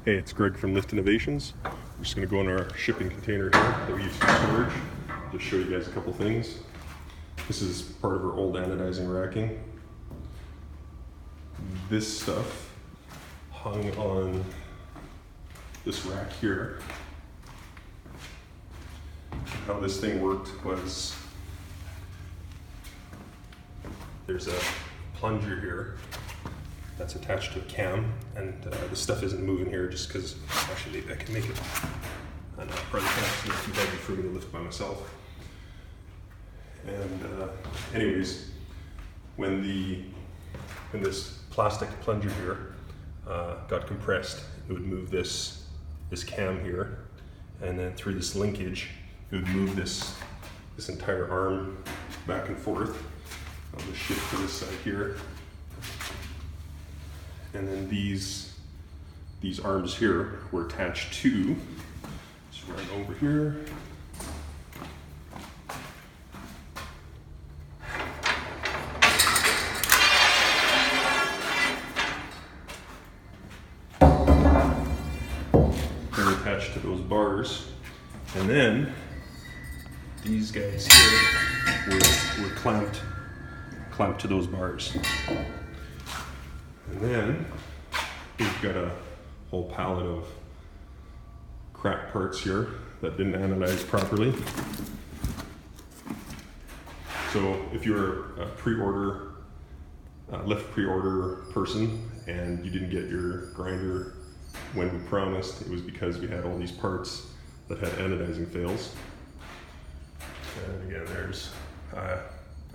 Hey, it's Greg from Lift Innovations. We're just going to go in our shipping container here that we use for storage. Just show you guys a couple things. This is part of our old anodizing racking. This stuff hung on this rack here. How this thing worked was there's a plunger here that's attached to a cam, and the stuff isn't moving here just because actually I can make it. And probably can't, it's too heavy for me to lift by myself. And anyways, when this plastic plunger here got compressed, it would move this cam here, and then through this linkage, it would move this entire arm back and forth. I'll just shift to this side here. And then these arms here were attached to, just run over here. They're attached to those bars. And then these guys here were clamped to those bars. And then we've got a whole pallet of crap parts here that didn't anodize properly. So if you're a lift pre-order person and you didn't get your grinder when we promised, it was because we had all these parts that had anodizing fails. And again, there's, I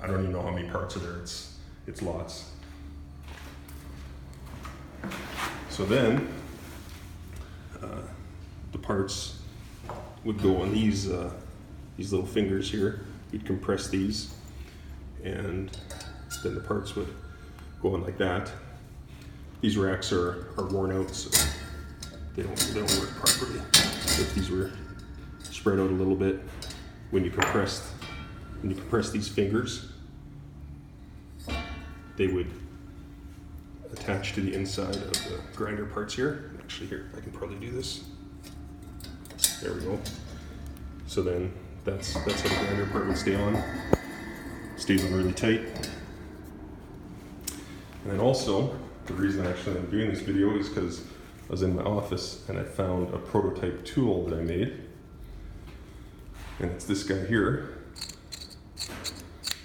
don't even know how many parts are there, it's lots. So then, the parts would go on these little fingers here. You'd compress these, and then the parts would go on like that. These racks are worn out, so they don't work properly. So if these were spread out a little bit, when you compress these fingers, they would attached to the inside of the grinder parts here. Actually here, I can probably do this. There we go. So then that's how the grinder part would stay on. It stays on really tight. And then also, the reason actually I'm doing this video is because I was in my office and I found a prototype tool that I made. And it's this guy here.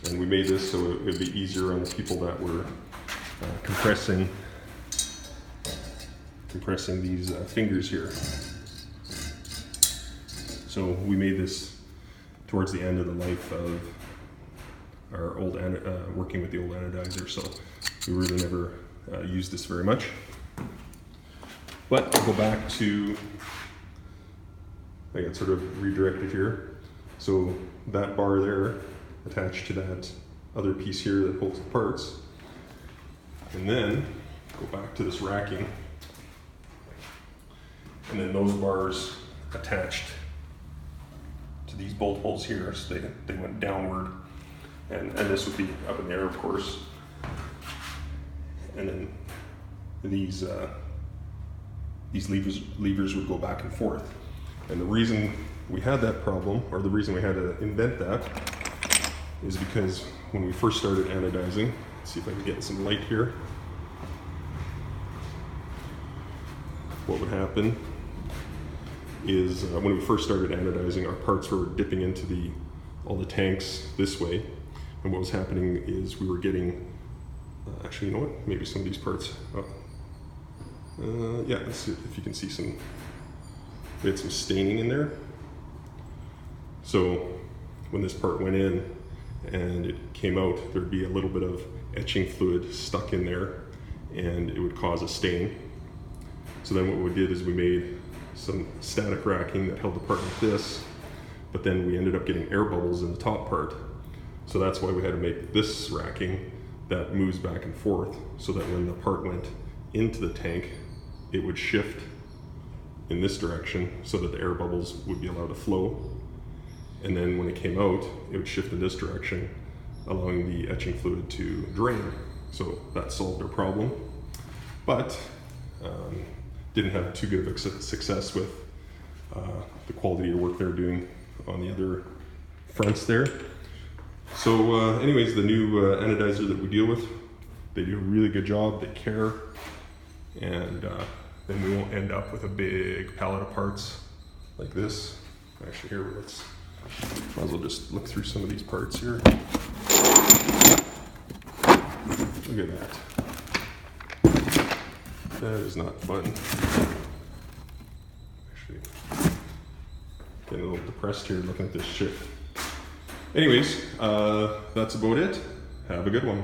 And we made this so it would be easier on the people that were compressing these fingers here. So we made this towards the end of the life of our old working with the old anodizer, so we really never used this very much. But I'll go back to, I got sort of redirected here. So that bar there attached to that other piece here that holds the parts. And then go back to this racking, and then those bars attached to these bolt holes here, so they went downward, and this would be up in the air, of course. And then these levers would go back and forth. And the reason we had that problem, or the reason we had to invent that, is because when we first started anodizing, let's see if I can get some light here. What would happen is when we first started anodizing, our parts were dipping into all the tanks this way. And what was happening is we were getting, actually, you know what? Maybe some of these parts, yeah, let's see if you can see we had some staining in there. So when this part went in and it came out, there'd be a little bit of etching fluid stuck in there, and it would cause a stain. So then what we did is we made some static racking that held the part like this, but then we ended up getting air bubbles in the top part. So that's why we had to make this racking that moves back and forth, so that when the part went into the tank, it would shift in this direction so that the air bubbles would be allowed to flow. And then when it came out, it would shift in this direction, allowing the etching fluid to drain. So that solved our problem. But didn't have too good of a success with the quality of work they're doing on the other fronts there. So anyways, the new anodizer that we deal with, they do a really good job, they care, and then we won't end up with a big pallet of parts like this. Actually, here, let's might as well just look through some of these parts here. Look at that. That is not fun. Actually, getting a little depressed here looking at this shit. Anyways, that's about it. Have a good one.